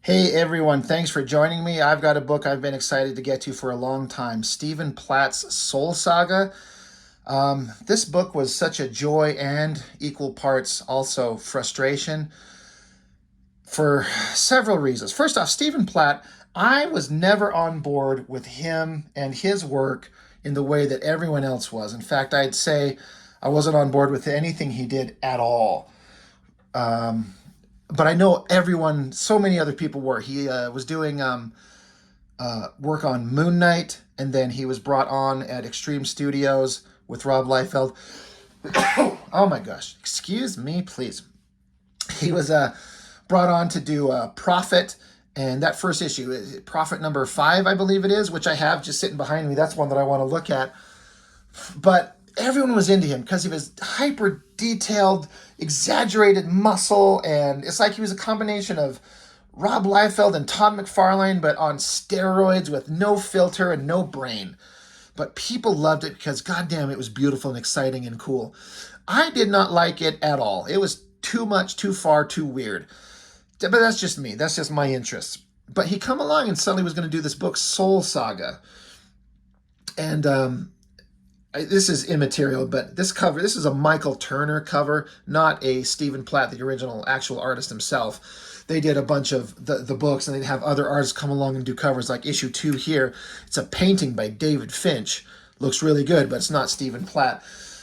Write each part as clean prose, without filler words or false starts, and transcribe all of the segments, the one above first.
Hey everyone, thanks for joining me. I've got a book I've been excited to get to for a long time, Stephen Platt's Soul Saga. This book was such a joy and equal parts also frustration for several reasons. First off, Stephen Platt, I was never on board with him and his work in the way that everyone else was. In fact, I'd say I wasn't on board with anything he did at all. Um, but I know everyone, so many other people were. He was doing work on Moon Knight, and then he was brought on at Extreme Studios with Rob Liefeld. Oh my gosh, excuse me, please. He was brought on to do Prophet, and that first issue, Prophet number 5, I believe it is, which I have just sitting behind me. That's one that I want to look at. But everyone was into him because he was hyper detailed, exaggerated muscle, and it's like he was a combination of Rob Liefeld and Todd McFarlane, but on steroids with no filter and no brain. But people loved it because, goddamn, it was beautiful and exciting and cool. I did not like it at all. It was too much, too far, too weird. But that's just me. That's just my interests. But he come along and suddenly was going to do this book, Soul Saga. And this is immaterial, but this is a Michael Turner cover, not a Stephen Platt, the original actual artist himself. They did a bunch of the books, and they'd have other artists come along and do covers, like issue 2 here. It's a painting by David Finch. Looks really good, but it's not Stephen Platt.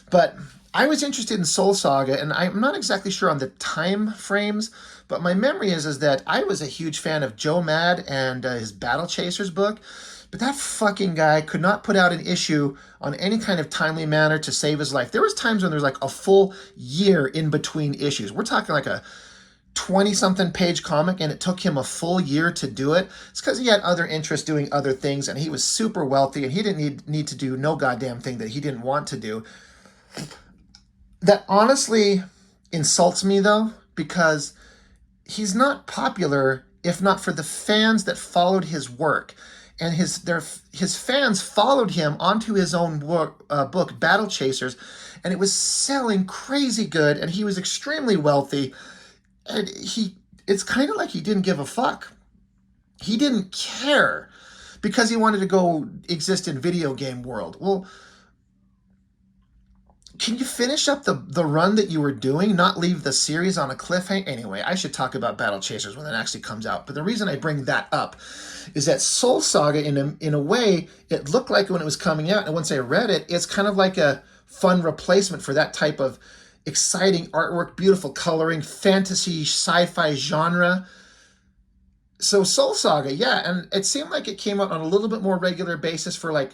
But I was interested in Soul Saga, and I'm not exactly sure on the time frames, but my memory is that I was a huge fan of Joe Mad and his Battle Chasers book. But that fucking guy could not put out an issue on any kind of timely manner to save his life. There was times when there was like a full year in between issues. We're talking like a 20-something page comic, and it took him a full year to do it. It's because he had other interests doing other things, and he was super wealthy, and he didn't need to do no goddamn thing that he didn't want to do. That honestly insults me, though, because he's not popular if not for the fans that followed his work. And his fans followed him onto his own book, Battle Chasers, and it was selling crazy good, and he was extremely wealthy. And it's kind of like he didn't give a fuck. He didn't care because he wanted to go exist in video game world. Well, can you finish up the run that you were doing, not leave the series on a cliffhanger? Anyway, I should talk about Battle Chasers when it actually comes out. But the reason I bring that up is that Soul Saga, in a way, it looked like when it was coming out, and once I read it, it's kind of like a fun replacement for that type of exciting artwork, beautiful coloring, fantasy, sci-fi genre. So Soul Saga, yeah, and it seemed like it came out on a little bit more regular basis for like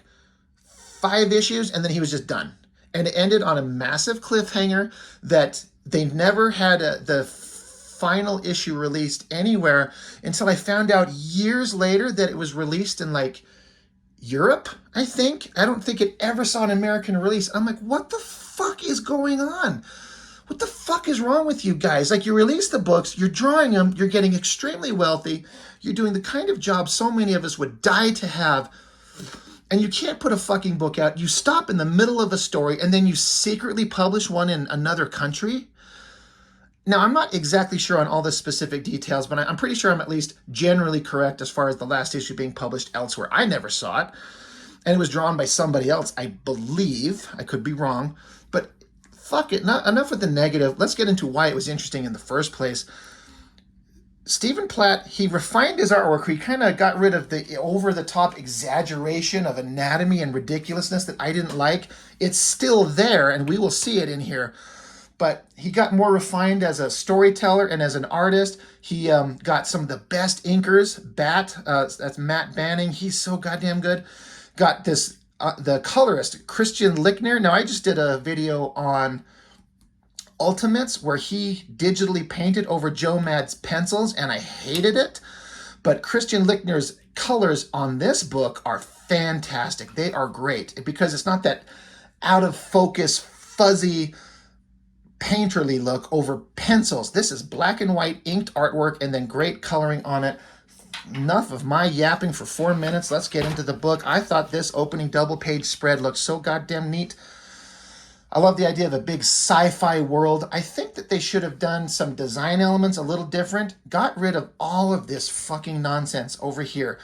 5 issues, and then he was just done. And it ended on a massive cliffhanger that they never had the final issue released anywhere until I found out years later that it was released in like Europe, I think. I don't think it ever saw an American release. I'm like, what the fuck is going on? What the fuck is wrong with you guys? Like, you release the books, you're drawing them, you're getting extremely wealthy, you're doing the kind of job so many of us would die to have, and you can't put a fucking book out. You stop in the middle of a story, and then you secretly publish one in another country? Now, I'm not exactly sure on all the specific details, but I'm pretty sure I'm at least generally correct as far as the last issue being published elsewhere. I never saw it, and it was drawn by somebody else, I believe. I could be wrong, but fuck it. Not enough with the negative. Let's get into why it was interesting in the first place. Stephen Platt, he refined his artwork. He kind of got rid of the over-the-top exaggeration of anatomy and ridiculousness that I didn't like. It's still there, and we will see it in here. But he got more refined as a storyteller and as an artist. He got some of the best inkers. That's Matt Banning. He's so goddamn good. Got this, the colorist, Christian Lickner. Now, I just did a video on Ultimates where he digitally painted over Joe Mad's pencils, and I hated it. But Christian Lickner's colors on this book are fantastic. They are great because it's not that out of focus, fuzzy, painterly look over pencils. This is black and white inked artwork and then great coloring on it. Enough of my yapping for 4 minutes. Let's get into the book. I thought this opening double page spread looked so goddamn neat. I love the idea of a big sci-fi world. I think that they should have done some design elements a little different. Got rid of all of this fucking nonsense over here.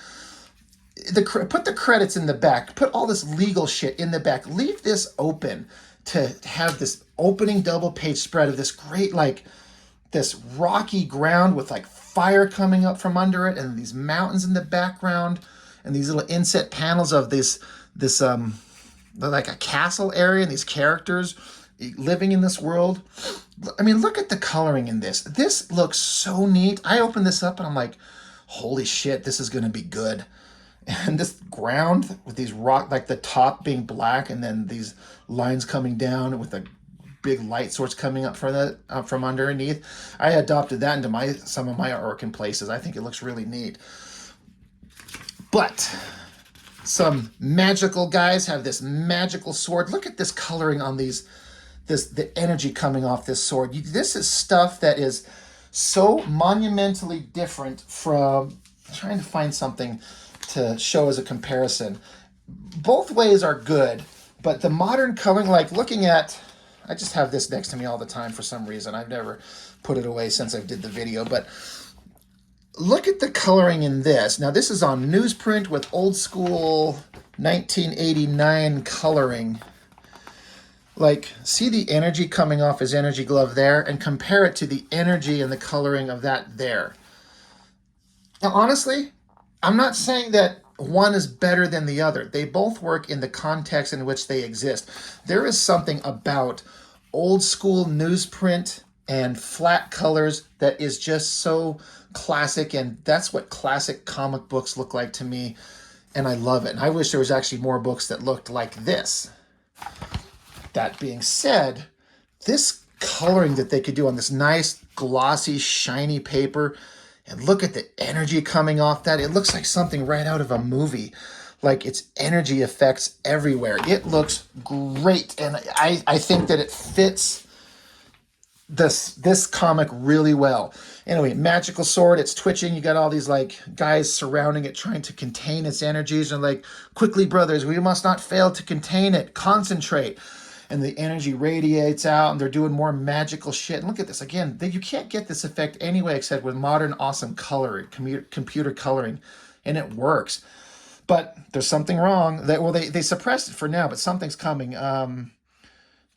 Put the credits in the back. Put all this legal shit in the back. Leave this open to have this opening double page spread of this great, like, this rocky ground with like fire coming up from under it, and these mountains in the background, and these little inset panels of this like a castle area, and these characters living in this world. I mean, look at the coloring in this. This looks so neat. I opened this up and I'm like, holy shit, this is going to be good. And this ground with these rock, like the top being black, and then these lines coming down with a big light source coming up from underneath. I adopted that into some of my artwork in places. I think it looks really neat. But some magical guys have this magical sword. Look at this coloring on the energy coming off this sword. This is stuff that is so monumentally different from, trying to find something to show as a comparison. Both ways are good, but the modern coloring, like looking at, I just have this next to me all the time for some reason. I've never put it away since I did the video, but look at the coloring in this. Now this is on newsprint with old school 1989 coloring. Like, see the energy coming off his energy glove there, and compare it to the energy and the coloring of that there. Now honestly, I'm not saying that one is better than the other. They both work in the context in which they exist. There is something about old school newsprint and flat colors that is just so classic, and that's what classic comic books look like to me, and I love it. And I wish there was actually more books that looked like this. That being said, this coloring that they could do on this nice, glossy, shiny paper, and look at the energy coming off that. It looks like something right out of a movie. Like, it's energy effects everywhere. It looks great, and I think that it fits this comic really well. Anyway, magical sword, it's twitching. You got all these like guys surrounding it, trying to contain its energies, and like, quickly brothers, we must not fail to contain it. Concentrate. And the energy radiates out, and they're doing more magical shit. And look at this again. You can't get this effect anyway except with modern awesome coloring, computer coloring, and it works. But there's something wrong. They suppressed it for now, but something's coming.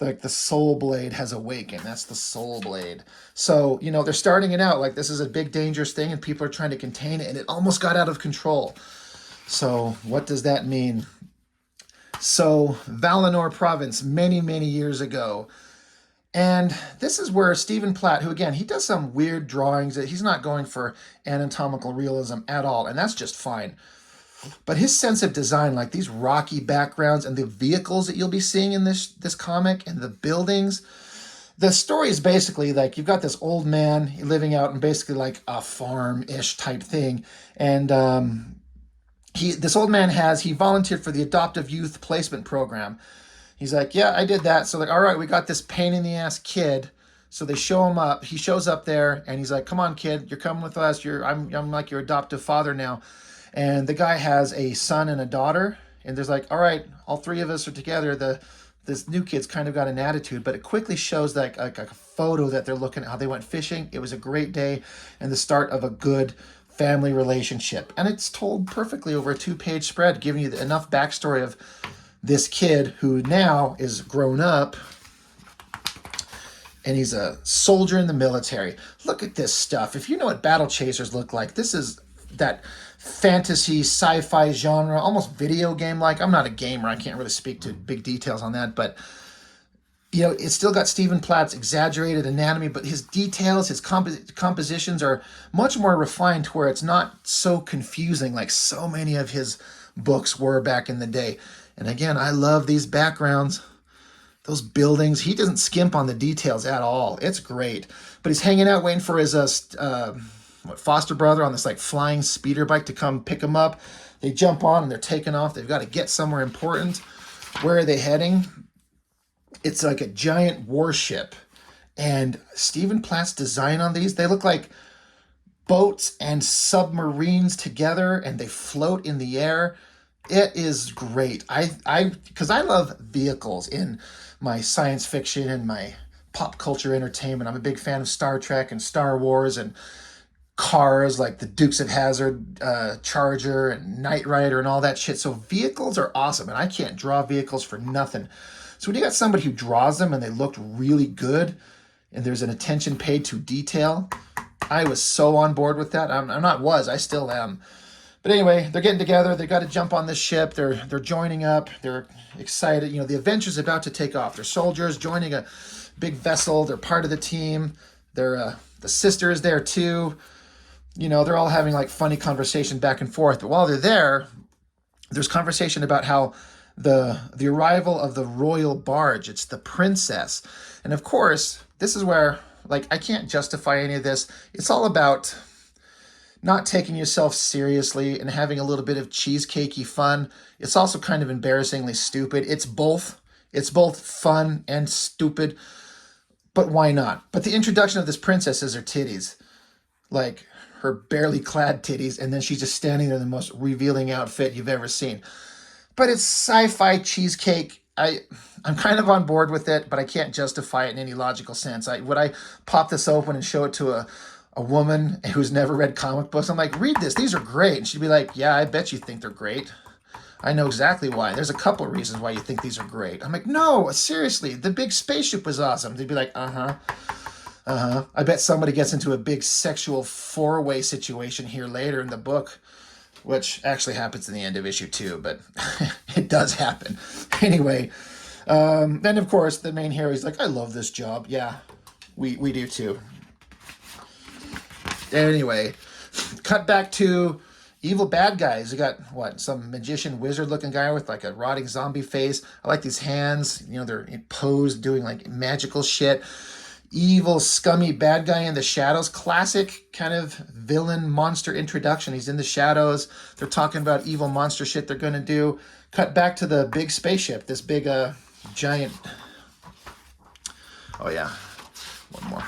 Like the Soul Blade has awakened. That's the Soul Blade. So, you know, they're starting it out like this is a big dangerous thing, and people are trying to contain it, and it almost got out of control. So what does that mean? So, Valinor province, many, many years ago. And this is where Stephen Platt, who again, he does some weird drawings. He's not going for anatomical realism at all, and that's just fine. But his sense of design, like these rocky backgrounds and the vehicles that you'll be seeing in this comic, and the buildings. The story is basically like, you've got this old man living out in basically like a farm-ish type thing. And this old man he volunteered for the adoptive youth placement program. He's like, yeah, I did that. So like, all right, we got this pain in the ass kid. So they show him up. He shows up there, and he's like, come on, kid, you're coming with us. I'm like your adoptive father now. And the guy has a son and a daughter. And there's like, all right, all three of us are together. This new kid's kind of got an attitude, but it quickly shows like a photo that they're looking at how they went fishing. It was a great day and the start of a good family relationship. And it's told perfectly over a 2-page spread, giving you enough backstory of this kid who now is grown up, and he's a soldier in the military. Look at this stuff. If you know what battle chasers look like, this is that fantasy sci-fi genre, almost video game-like. I'm not a gamer. I can't really speak to big details on that, but you know, it's still got Stephen Platt's exaggerated anatomy, but his details, his compositions are much more refined to where it's not so confusing like so many of his books were back in the day. And again, I love these backgrounds, those buildings. He doesn't skimp on the details at all. It's great. But he's hanging out waiting for his foster brother on this like flying speeder bike to come pick him up. They jump on and they're taking off. They've got to get somewhere important. Where are they heading? It's like a giant warship. And Stephen Platt's design on these, they look like boats and submarines together, and they float in the air. It is great. Because I love vehicles in my science fiction and my pop culture entertainment. I'm a big fan of Star Trek and Star Wars and cars like the Dukes of Hazzard, Charger and Knight Rider and all that shit. So vehicles are awesome, and I can't draw vehicles for nothing. So when you got somebody who draws them and they looked really good, and there's an attention paid to detail, I was so on board with that. I still am. But anyway, they're getting together. They got to jump on this ship. They're joining up. They're excited. You know, the adventure's about to take off. They're soldiers joining a big vessel. They're part of the team. They're the sister is there too. You know, they're all having like funny conversation back and forth. But while they're there, there's conversation about how the arrival of the royal barge, it's the princess. And of course, this is where, like, I can't justify any of this. It's all about not taking yourself seriously and having a little bit of cheesecakey fun. It's also kind of embarrassingly stupid. It's both. It's both fun and stupid. But why not? But the introduction of this princess is her titties. Like, her barely clad titties, and then she's just standing there in the most revealing outfit you've ever seen. But it's sci-fi cheesecake. I'm kind of on board with it, but I can't justify it in any logical sense. Would I pop this open and show it to a woman who's never read comic books? I'm like, read this. These are great. And she'd be like, yeah, I bet you think they're great. I know exactly why. There's a couple of reasons why you think these are great. I'm like, no, seriously, the big spaceship was awesome. They'd be like, I bet somebody gets into a big sexual four-way situation here later in the book, which actually happens in the end of issue 2, but it does happen. Anyway, then of course the main hero is like, I love this job. Yeah, we do too. Anyway, cut back to evil bad guys. You got what, some magician wizard looking guy with like a rotting zombie face. I like these hands, you know, they're posed doing like magical shit. Evil, scummy bad guy in the shadows. Classic kind of villain monster introduction. He's in the shadows. They're talking about evil monster shit they're going to do. Cut back to the big spaceship. This big, giant... Oh, yeah. One more.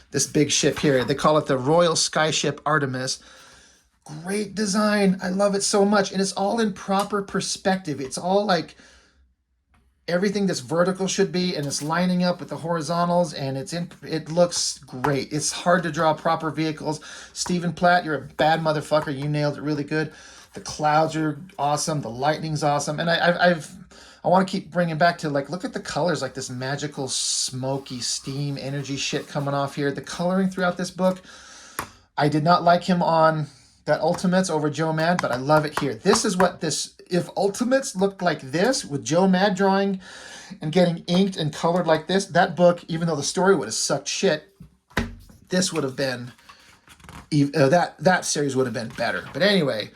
This big ship here. They call it the Royal Skyship Artemis. Great design. I love it so much. And it's all in proper perspective. It's all like everything this vertical should be, and it's lining up with the horizontals, and it looks great. It's hard to draw proper vehicles. Stephen Platt, you're a bad motherfucker. You nailed it really good. The clouds are awesome. The lightning's awesome. And I want to keep bringing back to, like, look at the colors, like this magical, smoky, steam, energy shit coming off here. The coloring throughout this book, I did not like him on that Ultimates over Joe Mad, but I love it here. This is what this... If Ultimates looked like this, with Joe Mad drawing and getting inked and colored like this, that book, even though the story would have sucked shit, this would have been... that series would have been better. But anyway,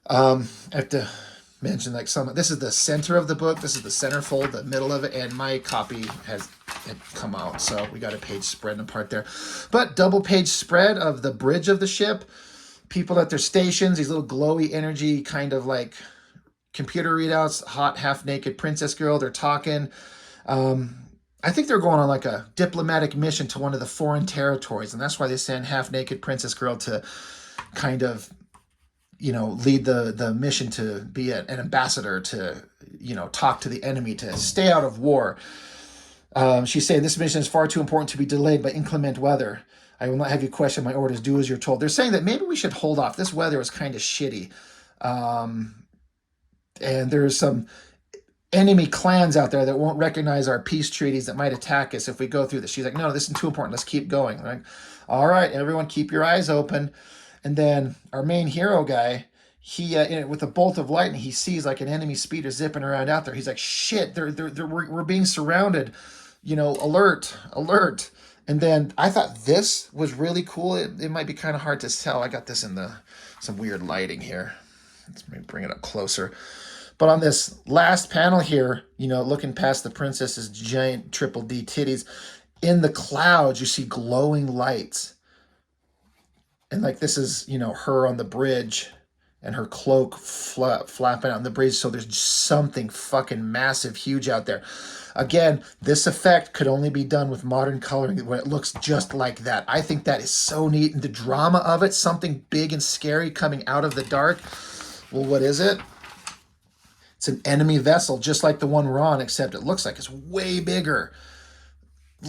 I have to mention, like, this is the center of the book. This is the centerfold, the middle of it, and my copy had come out, so we got a page spread apart there. But double page spread of the bridge of the ship, people at their stations, these little glowy energy kind of like computer readouts, hot half-naked princess girl, they're talking. I think they're going on like a diplomatic mission to one of the foreign territories, and that's why they send half-naked princess girl to kind of, you know, lead the mission to be an ambassador to, you know, talk to the enemy, to stay out of war. She's saying this mission is far too important to be delayed by inclement weather. I will not have you question my orders. Do as you're told. They're saying that maybe we should hold off. This weather is kind of shitty. And there's some enemy clans out there that won't recognize our peace treaties that might attack us if we go through this. She's like, no, this is too important. Let's keep going. Like, all right, everyone, keep your eyes open. And then our main hero guy, he with a bolt of lightning, he sees like an enemy speeder zipping around out there. He's like, shit, we're being surrounded. You know, alert, alert. And then I thought this was really cool. It might be kind of hard to tell. I got this in some weird lighting here. Let's bring it up closer. But on this last panel here, you know, looking past the princess's giant triple D titties, in the clouds, you see glowing lights. And like this is, you know, her on the bridge and her cloak flapping out on the bridge. So there's something fucking massive, huge out there. Again, this effect could only be done with modern coloring when it looks just like that. I think that is so neat. And the drama of it, something big and scary coming out of the dark. Well, what is it? It's an enemy vessel, just like the one we're on, except it looks like it's way bigger.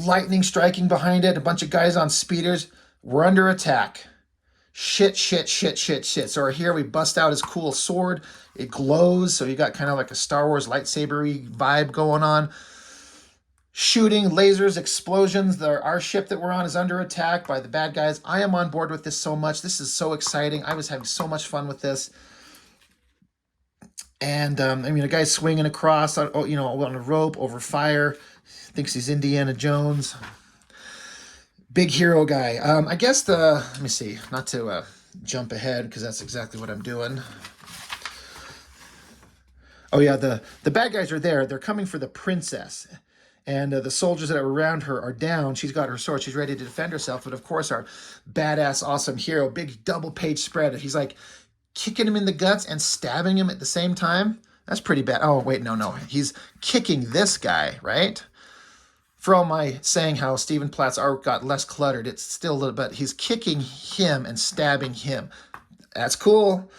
Lightning striking behind it, a bunch of guys on speeders. We're under attack. Shit, shit, shit, shit, shit. So here we bust out his cool sword. It glows, so you got kind of like a Star Wars lightsaber-y vibe going on. Shooting, lasers, explosions. Our ship that we're on is under attack by the bad guys. I am on board with this so much. This is so exciting. I was having so much fun with this. And, I mean, a guy's swinging across, on a rope over fire. Thinks he's Indiana Jones. Big hero guy. I guess let me see, not to jump ahead, because that's exactly what I'm doing. Oh yeah, the bad guys are there. They're coming for the princess. And the soldiers that are around her are down. She's got her sword. She's ready to defend herself. But of course, our badass, awesome hero, big double page spread. He's like kicking him in the guts and stabbing him at the same time. That's pretty bad. Oh, wait, no. He's kicking this guy, right? For all my saying how Stephen Platt's art got less cluttered, it's still a little bit. He's kicking him and stabbing him. That's cool.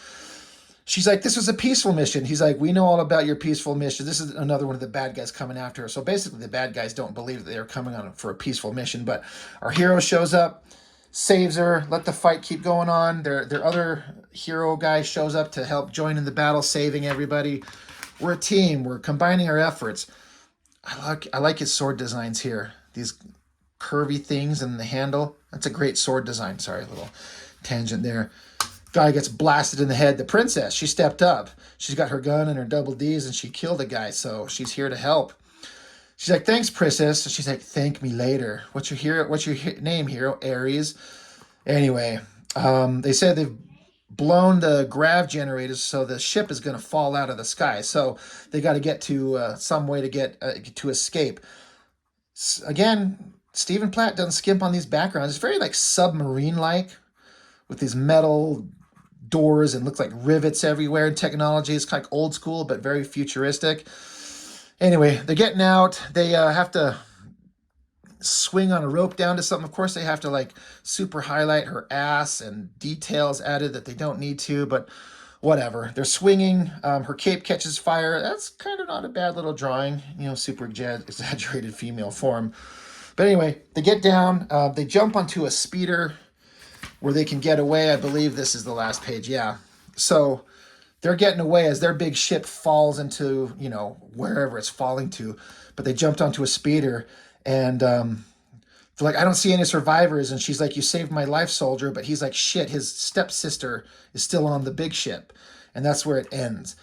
She's like, this was a peaceful mission. He's like, we know all about your peaceful mission. This is another one of the bad guys coming after her. So basically, the bad guys don't believe that they're coming on for a peaceful mission. But our hero shows up, saves her, let the fight keep going on. Their other hero guy shows up to help join in the battle, saving everybody. We're a team. We're combining our efforts. I like his sword designs here. These curvy things in the handle. That's a great sword design. Sorry, a little tangent there. Guy gets blasted in the head. The princess, she stepped up. She's got her gun and her double Ds, and she killed a guy, so she's here to help. She's like, thanks, princess. She's like, thank me later. What's your name, hero? Ares. Anyway, they said they've blown the grav generators, so the ship is going to fall out of the sky. So they got to get to some way to get to escape. Again, Stephen Platt doesn't skimp on these backgrounds. It's very like submarine-like, with these metal doors and looks like rivets everywhere. And technology is kind of old school, but very futuristic. Anyway, they're getting out. They have to swing on a rope down to something. Of course, they have to like super highlight her ass and details added that they don't need to, but whatever. They're swinging. Her cape catches fire. That's kind of not a bad little drawing, super exaggerated female form. But anyway, they get down. They jump onto a speeder where they can get away. I believe this is the last page. Yeah. So they're getting away as their big ship falls into, wherever it's falling to. But they jumped onto a speeder, and they're like, I don't see any survivors. And she's like, you saved my life, soldier. But he's like, shit, his stepsister is still on the big ship. And that's where it ends.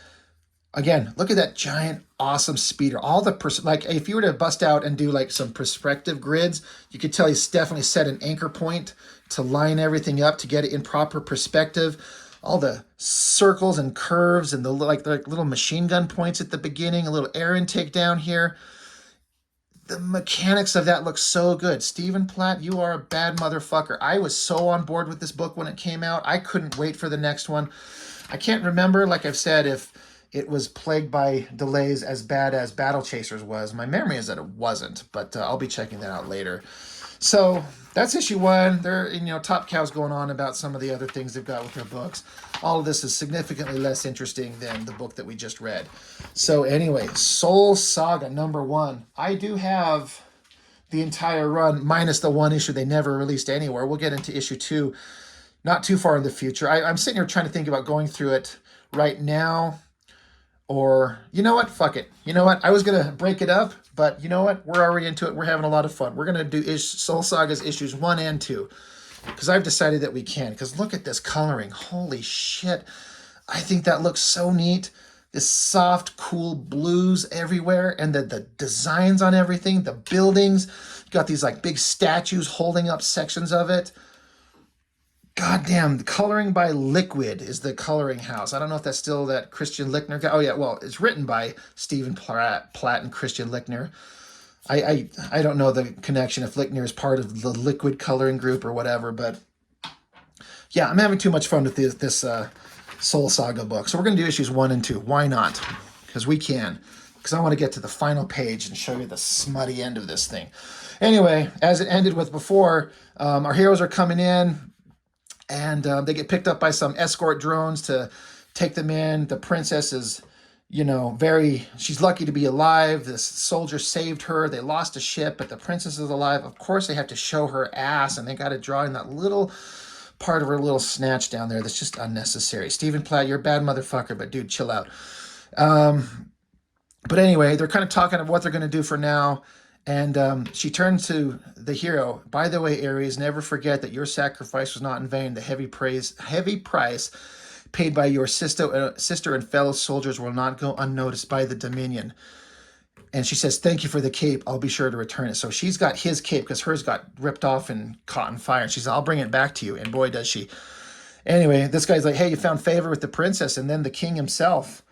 Again, look at that giant, awesome speeder. All the, like, if you were to bust out and do like some perspective grids, you could tell he's definitely set an anchor point to line everything up to get it in proper perspective. All the circles and curves and the like little machine gun points at the beginning, a little air intake down here. The mechanics of that look so good. Stephen Platt, you are a bad motherfucker. I was so on board with this book when it came out. I couldn't wait for the next one. I can't remember, like I've said, if it was plagued by delays as bad as Battle Chasers was. My memory is that it wasn't, but I'll be checking that out later. So that's issue 1. There, Top Cow's going on about some of the other things they've got with their books. All of this is significantly less interesting than the book that we just read. So anyway, Soul Saga #1. I do have the entire run, minus the one issue they never released anywhere. We'll get into issue 2 not too far in the future. I'm sitting here trying to think about going through it right now. Or, you know what? Fuck it. You know what? I was going to break it up, but you know what? We're already into it. We're having a lot of fun. We're going to do Soul Saga's issues 1 and 2. Because I've decided that we can. Because look at this coloring. Holy shit. I think that looks so neat. This soft, cool blues everywhere. And the designs on everything. The buildings. You got these like big statues holding up sections of it. Goddamn, the coloring by Liquid is the coloring house. I don't know if that's still that Christian Lichtner guy. Oh yeah, well, it's written by Stephen Platt and Christian Lichtner. I don't know the connection if Lichtner is part of the Liquid coloring group or whatever, but yeah, I'm having too much fun with this Soul Saga book. So we're going to do issues 1 and 2. Why not? Because we can. Because I want to get to the final page and show you the smutty end of this thing. Anyway, as it ended with before, our heroes are coming in. And they get picked up by some escort drones to take them in. The princess is you know, she's lucky to be alive. This soldier saved her. They lost a ship, but the princess is alive. Of course, they have to show her ass, and they got to draw in that little part of her little snatch down there that's just unnecessary. Stephen Platt, you're a bad motherfucker, but dude, chill out. But anyway, they're kind of talking of what they're going to do for now. And she turns to the hero. By the way, Ares, never forget that your sacrifice was not in vain. The heavy price paid by your sister and fellow soldiers will not go unnoticed by the Dominion. And she says, thank you for the cape. I'll be sure to return it. So she's got his cape because hers got ripped off and caught on fire. And she says, I'll bring it back to you. And boy, does she. Anyway, this guy's like, hey, you found favor with the princess and then the king himself.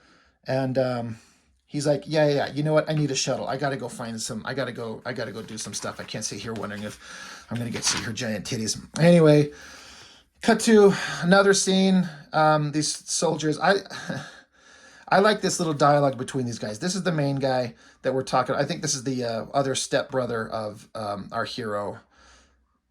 And he's like, yeah. You know what? I need a shuttle. I got to go find some. I got to go do some stuff. I can't sit here wondering if I'm going to get to see her giant titties. Anyway, cut to another scene. These soldiers, I like this little dialogue between these guys. This is the main guy that we're talking. I think this is the other stepbrother of our hero.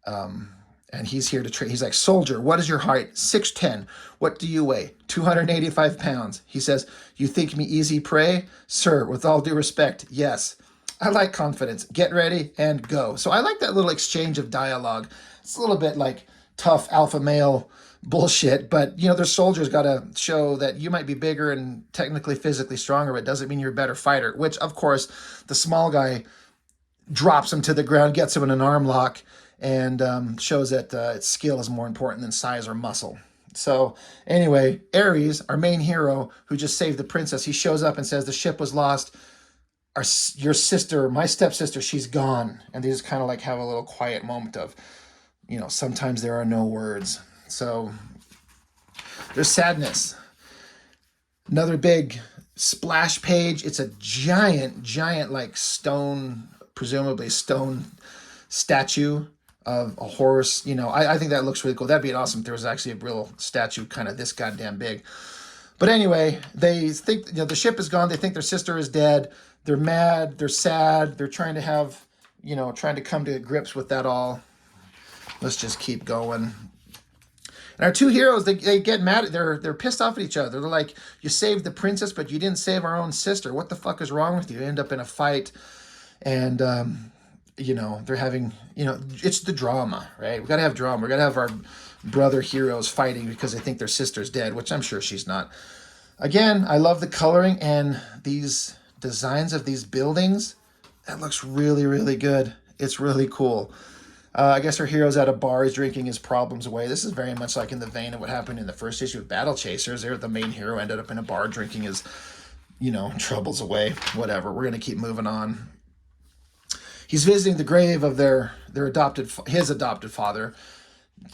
And he's here to trade. He's like, soldier, what is your height? 6'10". What do you weigh? 285 pounds. He says, you think me easy prey? Sir, with all due respect, yes. I like confidence. Get ready and go. So I like that little exchange of dialogue. It's a little bit like tough alpha male bullshit, but you know, their soldiers got to show that you might be bigger and technically physically stronger, but it doesn't mean you're a better fighter, which of course the small guy drops him to the ground, gets him in an arm lock, and shows that its skill is more important than size or muscle. So anyway, Ares, our main hero who just saved the princess, he shows up and says the ship was lost. Your sister, my stepsister, she's gone. And they just kind of like have a little quiet moment of, you know, sometimes there are no words. So there's sadness. Another big splash page. It's a giant like stone, presumably stone statue of a horse. You know, I think that looks really cool. That'd be awesome if there was actually a real statue kind of this goddamn big. But anyway, they think, you know, the ship is gone. They think their sister is dead. They're mad. They're sad. They're trying to have, you know, trying to come to grips with that all. Let's just keep going. And our two heroes, they get mad. They're pissed off at each other. They're like, you saved the princess, but you didn't save our own sister. What the fuck is wrong with you? They end up in a fight. And, you know, they're having, you know, it's the drama, right? We got to have drama. We got to have our brother heroes fighting because they think their sister's dead, which I'm sure she's not. Again, I love the coloring and these designs of these buildings. That looks really, really good. It's really cool. I guess our hero's at a bar. He's drinking his problems away. This is very much like in the vein of what happened in the first issue with Battle Chasers. There, the main hero ended up in a bar drinking his, you know, troubles away. Whatever. We're going to keep moving on. He's visiting the grave of his adopted father,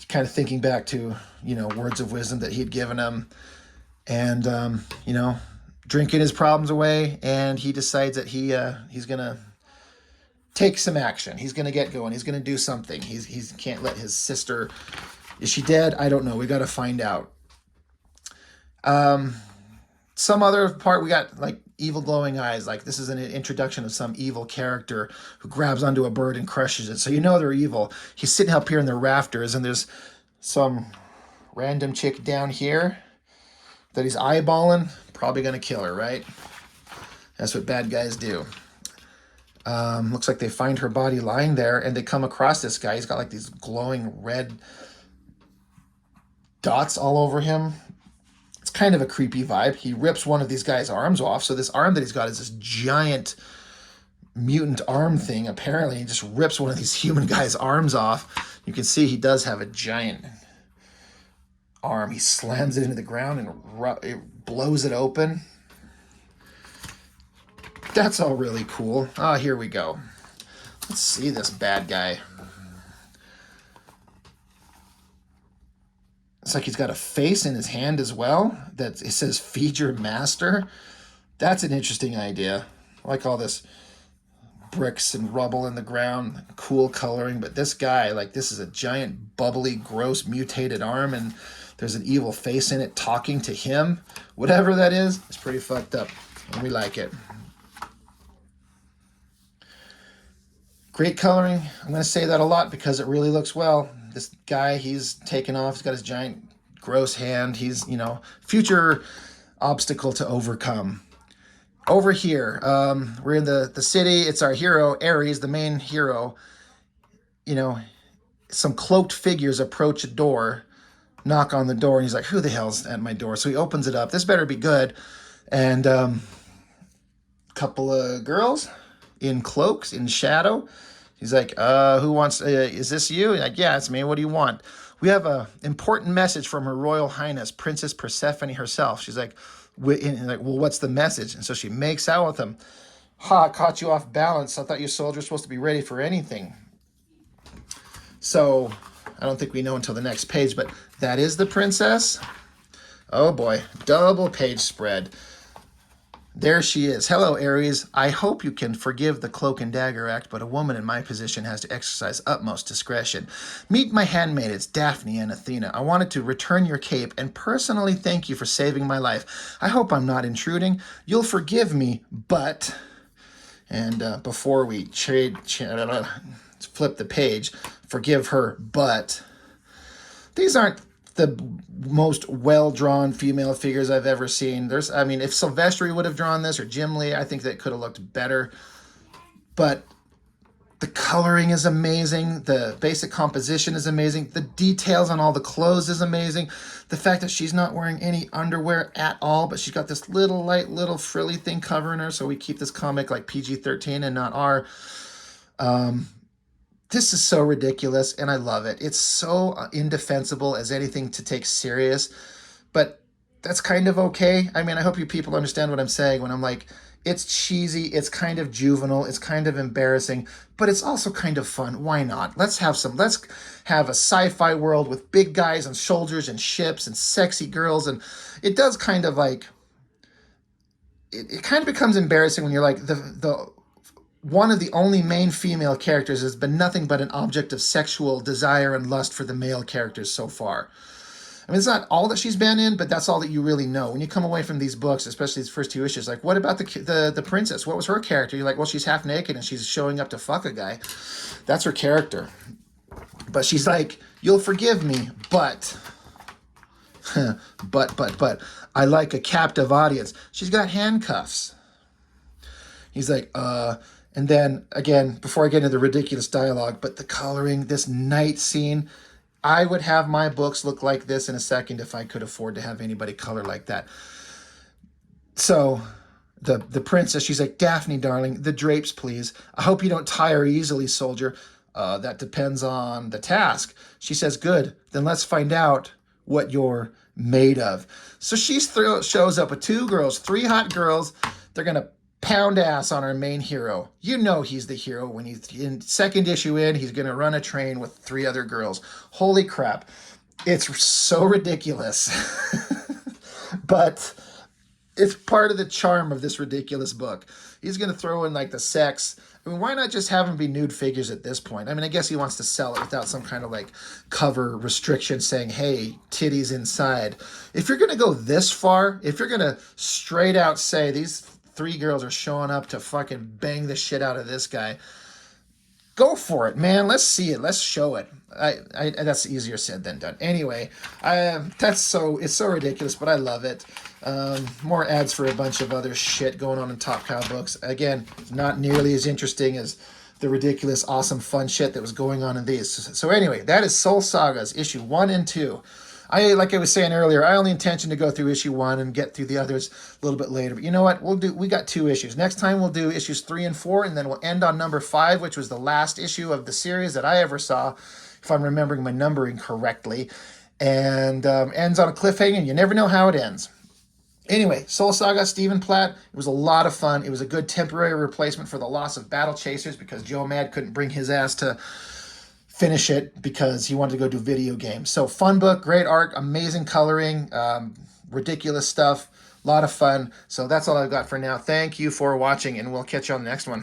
kind of thinking back to, you know, words of wisdom that he'd given him, and you know, drinking his problems away. And he decides that he's gonna take some action. He's gonna get going. He's gonna do something. He can't let his sister. Is she dead? I don't know. We got to find out. Some other part, we got like evil glowing eyes. Like this is an introduction of some evil character who grabs onto a bird and crushes it. So you know they're evil. He's sitting up here in the rafters, and there's some random chick down here that he's eyeballing. Probably gonna kill her, right? That's what bad guys do. Looks like they find her body lying there, and they come across this guy. He's got like these glowing red dots all over him. It's kind of a creepy vibe. He rips one of these guys' arms off. So this arm that he's got is this giant mutant arm thing. Apparently, he just rips one of these human guys' arms off. You can see he does have a giant arm. He slams it into the ground and it blows it open. That's all really cool. Ah, here we go. Let's see this bad guy. It's like he's got a face in his hand as well. That it says "Feed your master." That's an interesting idea. I like all this bricks and rubble in the ground, cool coloring. But this guy, like, this is a giant, bubbly, gross, mutated arm, and there's an evil face in it talking to him. Whatever that is, it's pretty fucked up, and we like it. Great coloring. I'm going to say that a lot because it really looks well. This guy, he's taken off. He's got his giant, gross hand. He's, you know, future obstacle to overcome. Over here, we're in the city. It's our hero, Ares, the main hero. You know, some cloaked figures approach a door, knock on the door, and he's like, who the hell's at my door? So he opens it up. This better be good. And couple of girls in cloaks, in shadow. He's like, who wants, is this you? Like, yeah, it's me. What do you want? We have a important message from Her Royal Highness, Princess Persephone herself. She's like, well, what's the message? And so she makes out with him. Ha, caught you off balance. I thought you soldiers were supposed to be ready for anything. So I don't think we know until the next page, but that is the princess. Oh boy, double page spread. There she is. Hello, Ares. I hope you can forgive the cloak and dagger act, but a woman in my position has to exercise utmost discretion. Meet my handmaidens, Daphne and Athena. I wanted to return your cape and personally thank you for saving my life. I hope I'm not intruding. You'll forgive me, but... And before we flip the page, forgive her, but... These aren't the most well-drawn female figures I've ever seen. If Silvestri would have drawn this, or Jim Lee, I think that could have looked better. But the coloring is amazing. The basic composition is amazing. The details on all the clothes is amazing. The fact that she's not wearing any underwear at all, but she's got this light little frilly thing covering her, so we keep this comic like PG-13 and not R. This is so ridiculous, and I love it. It's so indefensible as anything to take serious, but that's kind of okay. I mean, I hope you people understand what I'm saying when I'm like, it's cheesy, it's kind of juvenile, it's kind of embarrassing, but it's also kind of fun. Why not? Let's have a sci-fi world with big guys and soldiers and ships and sexy girls, and it does kind of like, it kind of becomes embarrassing when you're like, one of the only main female characters has been nothing but an object of sexual desire and lust for the male characters so far. I mean, it's not all that she's been in, but that's all that you really know. When you come away from these books, especially these first two issues, like, what about the princess? What was her character? You're like, well, she's half naked and she's showing up to fuck a guy. That's her character. But she's like, you'll forgive me, but... but, I like a captive audience. She's got handcuffs. He's like, And then, again, before I get into the ridiculous dialogue, but the coloring, this night scene, I would have my books look like this in a second if I could afford to have anybody color like that. So, the princess, she's like, Daphne, darling, the drapes, please. I hope you don't tire easily, soldier. That depends on the task. She says, good, then let's find out what you're made of. So she shows up with two girls, three hot girls. They're going to pound ass on our main hero. You know he's the hero when he's in second issue he's going to run a train with three other girls. Holy crap. It's so ridiculous. But it's part of the charm of this ridiculous book. He's going to throw in like the sex. I mean, why not just have them be nude figures at this point? I mean, I guess he wants to sell it without some kind of like cover restriction saying, hey, titties inside. If you're going to go this far, if you're going to straight out say these three girls are showing up to fucking bang the shit out of this guy, go for it, man. Let's see it. Let's show it. That's easier said than done. Anyway, it's so ridiculous, but I love it. More ads for a bunch of other shit going on in Top Cow Books. Again, not nearly as interesting as the ridiculous, awesome, fun shit that was going on in these. So anyway, that is Soul Sagas, issue 1 and 2. Like I was saying earlier, I only intention to go through issue 1 and get through the others a little bit later. But you know what? We got 2 issues. Next time we'll do issues 3 and 4, and then we'll end on number 5, which was the last issue of the series that I ever saw, if I'm remembering my numbering correctly. And ends on a cliffhanger, and you never know how it ends. Anyway, Soul Saga, Stephen Platt. It was a lot of fun. It was a good temporary replacement for the loss of Battle Chasers because Joe Mad couldn't bring his ass to finish it because he wanted to go do video games. So fun book, great art, amazing coloring, ridiculous stuff, a lot of fun. So that's all I've got for now. Thank you for watching, and we'll catch you on the next one.